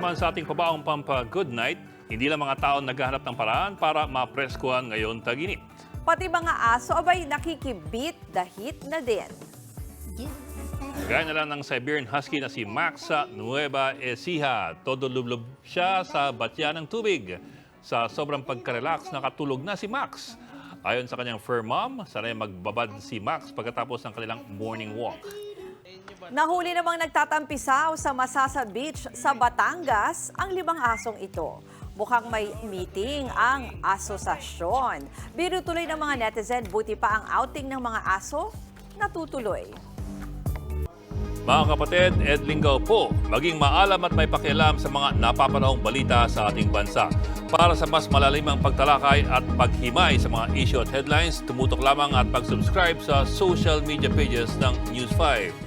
naman sa ating pabaong pampa-good night, hindi lang mga tao naghahanap ng paraan para mapreskuhan ngayon tag-init. Pati mga aso abay nakikibit dahit na din. Gaya na lang ng Siberian Husky na si Max sa Nueva Ecija. Todo lublob siya sa batya ng tubig. Sa sobrang pagka-relax, nakatulog na si Max. Ayon sa kanyang fur mom, sanay magbabad si Max pagkatapos ng kanilang morning walk. Nahuli namang nagtatampisaw sa Masasa Beach sa Batangas ang 5 asong ito. Mukhang may meeting ang asosasyon. Biro tuloy ng mga netizen, buti pa ang outing ng mga aso natutuloy. Mga kapatid, Ed Lingaw po, maging maalam at may pakialam sa mga napapanahong balita sa ating bansa. Para sa mas malalimang pagtalakay at paghimay sa mga issue at headlines, tumutok lamang at pag-subscribe sa social media pages ng News 5.